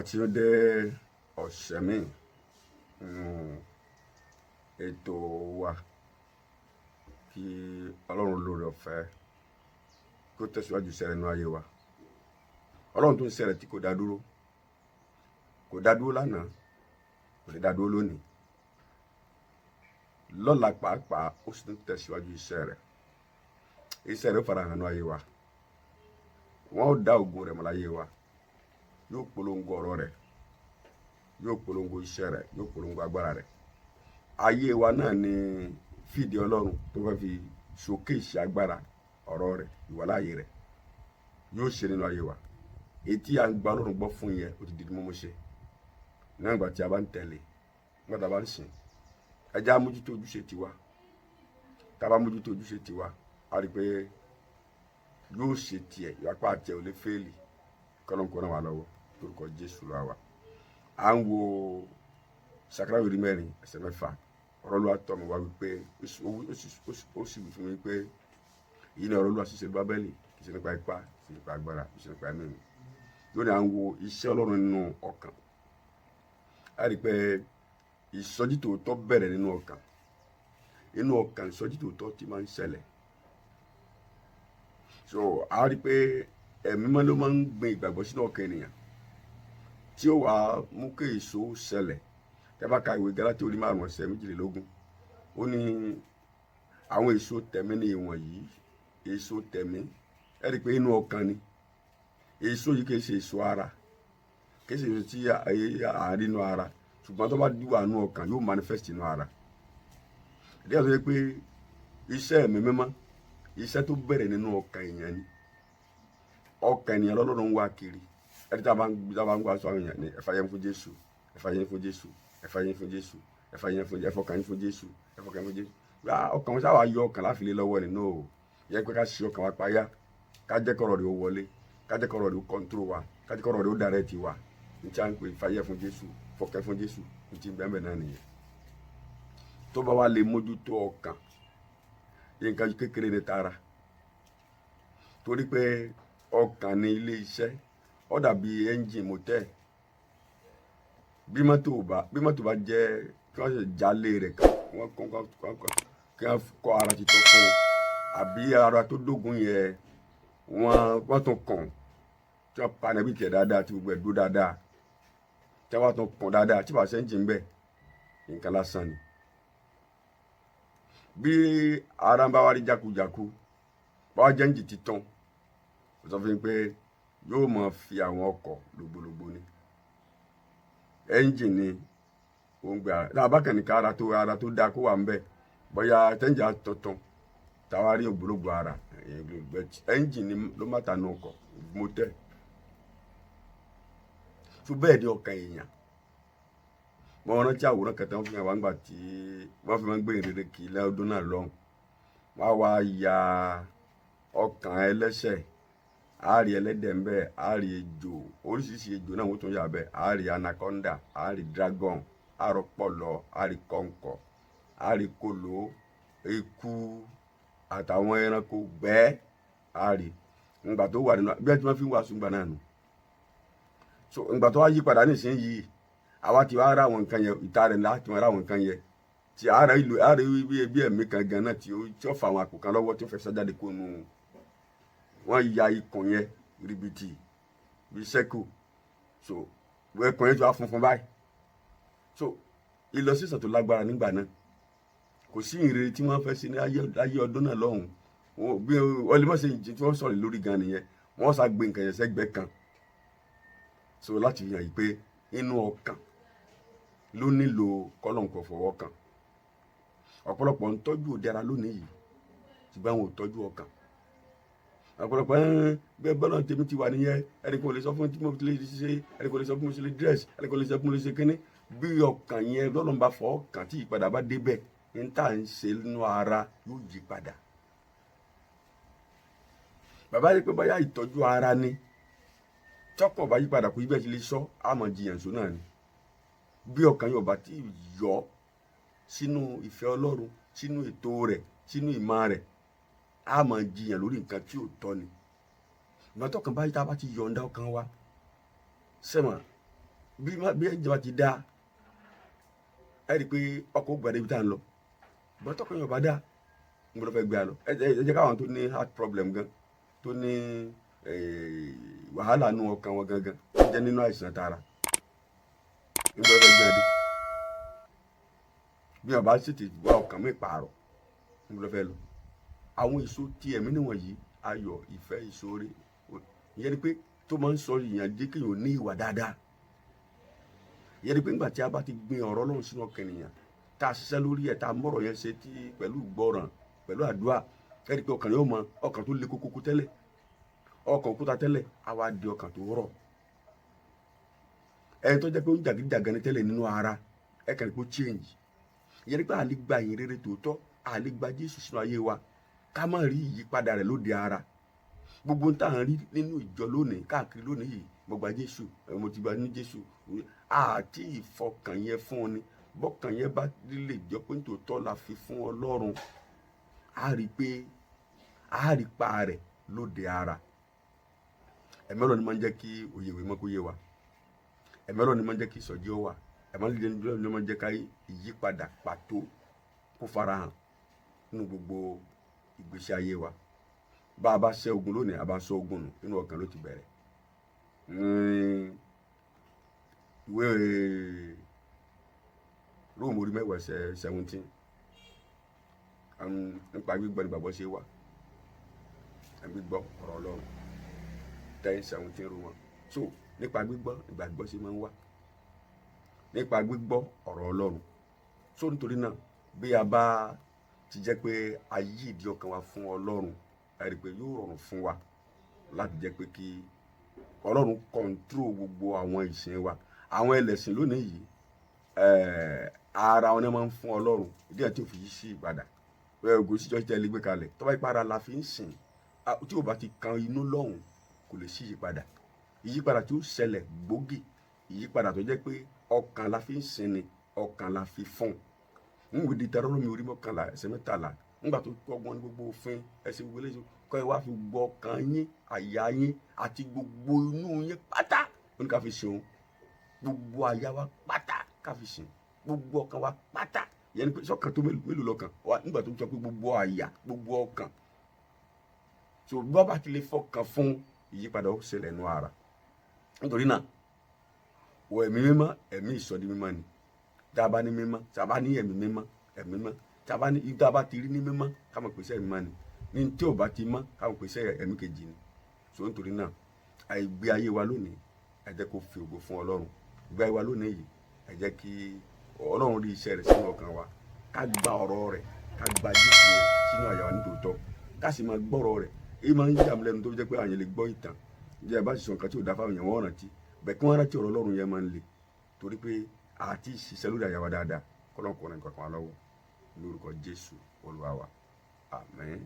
tí ó dé ọ̀sẹ̀ míì nínú ètò wa kí Ọlọ́run lóore ọ̀fẹ́ kó tẹ̀síwájú iṣẹ́ rẹ̀ nínú ayé wa. Ọlọ́run tó ń ṣiṣẹ́ rẹ̀ tí kò dá dúró lánàá, kò lè dá dúró lónìí, lọ́la pàápàá ó sì tún tẹ̀síwájú iṣẹ́ rẹ̀ ó farahàn nínú ayé wa. Wọ́n ó dá ògo rẹ̀ mọ̀ láyé wa, yóò polongo ọ̀rọ̀ rẹ̀, yóò polongo iṣẹ́ rẹ̀, yóò polongo agbára rẹ̀. Ayé wa náà ni fìdí Ọlọ́run tó fẹ́ fi showcase agbára ọ̀rọ̀ rẹ̀, ìwàláyé rẹ̀ yóò ṣe nínú ayé wa. Èyí tí a ń gba Ọlọ́run gbọ́ fún yẹn ó ti di mímú ṣe nígbà ìgbà tí a bá ń tẹ̀lé, nígbà tí a bá ń sìn. Ẹ jẹ́ á mójútó ojúṣe tiwa. Tá a bá mójútó ojúṣe tiwa, a rí i pé yóò ṣe tiẹ̀, ìwápá àti ẹ̀ ò lè fẹ́ẹ̀lì. Kọ́lọ́run kó ràn wá lọ́wọ́ lórúkọ Jésù lọ́wọ́ wa. À ń wo Sàkáríà orí 4 ẹsẹ̀ 6. Ọ̀rọ̀ Olúwa tọ́ mi wá wípé ó sì wí fún mi pé èyí ni ọ̀rọ̀ Olúwa ṣiṣẹ́ Bábélì, kì í ṣe nípa ipá, kì í ṣe nípa agbára, kì í ṣe nípa ẹ̀mí mi. Lónìí à ń wo iṣẹ́ Ọlọ́run nínú ọkàn. A rí i pé ìsọjí tòótọ́ bẹ̀rẹ̀ nínú ọkàn. Inú ọkàn ìsọjí tòótọ́ ti máa ń ṣẹlẹ̀. So a rí i pé ẹ̀mí mọ́ ló máa ń gbin ìgbàgbọ́ sínú ọkàn ènìyàn tí ó wà mú kí èso ṣẹlẹ̀. Tẹ́ bá ka ìwé Gálátíà orí 5 ẹsẹ̀ 22, ó ní àwọn èso tẹ̀mí ni ìwọ̀nyí, èso tẹ̀mí. Ẹ rí i pé inú ọkàn ni èso yìí, kìí ṣe èso ara, kìí ṣe èso tí àárí inú ara, ṣùgbọ́n tó bá wà nínú ọkàn yóò manifest inú ara. Ìdí àti pé iṣẹ́ ẹ̀mí mímọ́, iṣẹ́ tó bẹ̀rẹ̀ nínú ọkàn èèyàn ni. Ọkàn ènìyàn lọ́lọ́run ń wá kiri. Ẹni tí a bá ń wá sọ àwọn èèyàn ní ẹ̀fà yẹn fún Jésù, ẹ̀fà yẹn fún Jésù, ẹ̀fà yẹn fún Jésù, ẹ̀fà yẹn fún Jésù, ẹ̀fọkàn yẹn fún Jésù, ẹ̀fọkàn yẹn fún Jésù. Ọkàn wọn sáwà yọ ọkàn láfi lé lọ́wọ́ nínú o. Yẹ pé ká ṣe ọkàn wa payá, ká jẹ́ kọ́rọ̀ rẹ̀ ó wọlé, ká jẹ́ kọ́rọ̀ rẹ̀ ó control wa, ká jẹ́ kọ́rọ̀ rẹ̀ ó direct wa. Ní tí a ń pè ẹ̀fà yẹn fún Jésù, ẹ̀fọkàn fún Jésù, ní ti bẹ́ẹ̀ náà nìyẹn. Tó bá wá lè mójútó ọkàn, nǹkan kékeré ní tara. Torí pé ọkàn ní ilé iṣẹ́, ó dàbí ẹ́ńjìn mọ́tẹ́. Bí mọ́tò bá jẹ́ kí wọ́n ṣe jálé rẹ̀ kí wọ́n kọ́ ara titun fún un, àbí ara tó dógún yẹn wọ́n tún kàn, tí wọ́n pa nàbí tiẹ̀ dáadáa, tí gbogbo ẹ̀ dúró dáadáa, tí wọ́n tún kàn dáadáa, tí wọ́n ṣe ẹ́ńjìn bẹ́ẹ̀, nǹkan lásán ni. Bí ara ń bá wá rí jákujàku, báwa jẹ́ ẹ́ńjìn titun, ó sọ fún mi pé yóò máa fi àwọn ọkọ̀ lògbòlògbò ni. Ẹ́ńjìn ni ó ń gbé ara. Tá a bá kàn ní ká ara tó dáa kó wà ń bẹ̀, bóyá tẹ́ńjìn tuntun táwa rí ògbólógbò ara, ẹ́ńjìn ni ló má ta nù ọkọ̀ mọ́tẹ́. Tó bẹ́ẹ̀ ni ọkàn èèyàn. Wọ́n rántí àwòrán kẹta wọn fi hàn wá ńgbà tí wọ́n fi máa ń gbé ìrere kì í lọ́dún náà lọ́hùn. Wọ́n á wá ya ọkàn ẹlẹ́ṣẹ̀, a rí ẹlẹ́dẹ̀ ń bẹ, a rí ejò, oríṣiríṣi ejò náà wọ́n tún yà bẹ́ẹ̀, a rí anaconda, a rí dragon, a rí ọ̀pọ̀lọ́, a rí kọ̀ǹkọ̀, a rí kòló, eku àtàwọn ẹranko gbẹ́, a rí. Ńgbà tó wà nínú bí ẹ ti máa fi ń wàásù ńgbà náà nù. So ńgbà tó wá yí padà nísìnyí, àwa ti wá ra àwọn nǹkan yẹn, ìta rẹ̀ láti wá ra àwọn nǹkan yẹn, tí a rí bí ẹ̀mí kan gan náà tí ó fa àwọn àpò kan lọ́wọ́ tí ó fẹ́ sájáde kó nu. Wọ́n ya ikùn yẹn ribiti bí sẹ́kù. So ikùn yẹn tó wá funfun báyìí. So ìlọsísàn tó lágbára nígbà náà, kò sí ìrere tí wọ́n fẹ́ ṣe ní ayé ọdún náà lọ́hùn. Bí wọ́n lè má ṣe ìjì tí wọ́n sọ̀rọ̀ lórí gan nìyẹn, wọ́n sá gbé nǹkan yẹn sẹ́gbẹ́ kan. So láti fi hàn yìí pé inú ọkàn ló nílò kọ́lọ́ǹkọ̀ fọwọ́ kàn. Ọ̀pọ̀lọpọ̀ ń tọ́jú òde ara lónìí yìí, ṣùgbọ́n àwọn ò tọ́jú ọkàn. Ọ̀pọ̀lọpọ̀ bẹ́ẹ̀ bọ́lá tèmi ti wà nìyẹn, ẹnì kan ò lè sọ fún mi tí mo lè ṣe, ẹnì kan ò lè sọ fún mi tí mo lè dress, ẹnì kan ò lè sọ fún mi lè ṣe kínní. Bí ọkàn yẹn lọ́lọ́run bá fọwọ́ kàn tí ìpadà bá débẹ̀, ní tá à ń ṣe nínú ara yóò yí padà. Bàbá yìí pé báyà ìtọ́jú ara ni, tọ́kàn bá yí padà kò yí bẹ́ẹ̀ ti lè sọ, àmọ́ jiyàn sọ náà ni. Bí ọkàn yóò bá ti yọ sínú ìfẹ́ Ọlọ́run, sínú ètò rẹ̀, sínú ìmọ̀ rẹ̀, a máa jiyàn lórí nǹkan tí ò tọ́ ni. Ìgbà tọ́kàn bá yí tá a bá ti yọ̀ǹda ọkàn wa, sẹ́mọ̀ bí ìjọba ti dá ẹ rí i pé ọkọ̀ gbàdé ibi tá à ń lọ bọ́tọ̀ kan yóò bá dá n gbọ́dọ̀ fẹ́ gbé a lọ ẹ jẹ́ káwọn tó ní heart problem gan tó ní wàhálà nù ọkàn wọn gangan ó jẹ́ nínú àìsàn tara n gbọ́dọ̀ fẹ́ gbé a dé bí wọn bá sì ti wá ọkàn mi pààrọ̀ n gbọ́dọ̀ fẹ́ lọ àwọn èso tí ẹ̀mí níwọ̀n yìí ayọ̀ ìfẹ́ ìṣoore ìyẹn ni pé tó máa ń sọ ìyàn dé kéèyàn ní ìwà dáadáa ìyẹn ni pé nígbà tí a bá ti gbin ọ̀rọ̀ Ọlọ́run sínú ọkàn ènìyàn tá a ṣiṣẹ́ lórí ẹ̀ tá a mọ̀rọ̀ yẹn ṣe tí pẹ̀lú ìgbọràn pẹ̀lú àdúrà ẹ̀rí pé ọkàn yóò mọ ọkàn tó le kókókó tẹ́lẹ̀ ọkàn òkúta tẹ́lẹ̀ á wá di ọkàn tó rọ̀ ẹni tó jẹ́ pé ó ń jàgídíjàgan ní tẹ́lẹ̀ nínú ara ẹ̀ kàn kó change ìyẹn ni pé àlè gba ìyìn rere tòótọ́ àlè gba Jésù sínú ayé wa ká má rí ìyípadà rẹ̀ lóde ara gbogbo tá à ń rí nínú ìjọ lónìí káàkiri lónìí yìí mo gba Jésù mo ti gba ní Jésù àti ìfọkàn yẹn fún ọ ni bọ́kàn yẹn bá lè jọ pé tòótọ́ la fi fún Ọlọ́run á rí pé á rí pa rẹ̀ lóde ara ẹ̀mẹ́rọ̀ ni máa ń jẹ́ kí òye ìwé mọ́ kó yé wa ẹ̀mẹ́rọ̀ ni máa ń jẹ́ kí ìsọjí ó wà ẹ̀mẹ́rọ̀ ni máa ń jẹ́ ká ìyípadà pàtó kó farahàn nínú gbogbo ìgbésí ayé wa bá a bá ṣẹ́ ogun lónìí a bá sọ ogun nù nínú ọkàn ló ti bẹ̀rẹ̀ ìwé Róòmù orí 10:17 nípa gbígbọ́ ní gbàgbọ́ ṣe wà gbígbọ́ ọ̀rọ̀ Ọlọ́run 10:17 Róòmù so nípa gbígbọ́ ìgbàgbọ́ ṣe máa ń wà nípa gbígbọ́ ọ̀rọ̀ Ọlọ́run so nítorí náà bí a bá ti jẹ́ pé a yí ìdí ọkàn wa fún Ọlọ́run a rí pé yóò rọrùn fún wa láti jẹ́ pé kí Ọlọ́run kọ̀ǹtró gbogbo àwọn ìsìn wa àwọn ẹlẹ́sìn lónìí yìí ara wọn ni máa ń fún Ọlọ́run ìdí àti òfin yìí sí ìpadà ògùn síjọ́ tẹ́ lé gbé kalẹ̀ tọ́ba ìpara la fi ń sìn tí ò bá ti kan inú lọ́hùn kò lè sí ìyípadà tí ó ṣẹlẹ̀ gbòógì ìyípadà tó jẹ́ pé ọkàn la fi ń sìn ni ọkàn la fi fún un ń wò di Deuteronomy orí 11 ẹsẹ̀ 13 nígbà tó kọ́gbọ́n ní gbogbo òfin ẹsẹ̀ gbogbo eléyìí kọ́ ẹ wá fi gbọ́ ọkàn yín àyà yín àti gbogbo inú yín pátá ó ní ká fi sìn gbogbo àyà wa pátá ká fi sìn gbogbo ọkàn wa pátá yẹn pé sọ́kàn tó mélòó lọ́kàn nígbà tó sọ pé gbogbo àyà gbogbo ọkàn so bí wọ́n bá ti lè fọkàn fún ìyípadà ó ṣẹlẹ̀ nù ara nítorí náà wọ ẹ̀mí mímọ́ ẹ̀mí ìsọdi mímọ́ ni tá a bá ní mímọ́ tá a bá ní ẹ̀mí mímọ́ tá a bá ní tá a bá ti rí ní mímọ́ ká mọ̀ pèsè ẹ̀mí mímọ́ ni ní tí ò bá ti mọ́ ká mọ̀ pèsè ẹ̀mí kejì ni so nítorí náà àìgbé ayé wa lónìí ẹ jẹ́ kó fi ògo fún Ọlọ́run ìgbé ayé wa lónìí yìí ẹ jẹ́ kí Ọlọ́run rí iṣẹ́ rẹ̀ sínú ọkàn wa ká gba ọ̀rọ̀ rẹ̀ ká gba Jésù rẹ̀ sínú àyà wa nítòótọ́ ká sì máa gbọ́rọ̀ rẹ̀ èyí máa ń yà mí lẹ́nu tó jẹ́ pé àyàn lè gbọ́ ìtàn jẹ́ bá sì sọ nǹkan tí ò dá fáwọn èèyàn wọ́n rántí bẹ́ẹ̀ kí wọ́n rántí ọ̀rọ̀ Ọlọ́run yẹn máa ń le torí pé àti ìṣiṣẹ́ lórí àyà wa dáadáa kọ́lọ́kùnrin kankan wa lọ́wọ́ lórúkọ Jésù Olúwa wa àmín.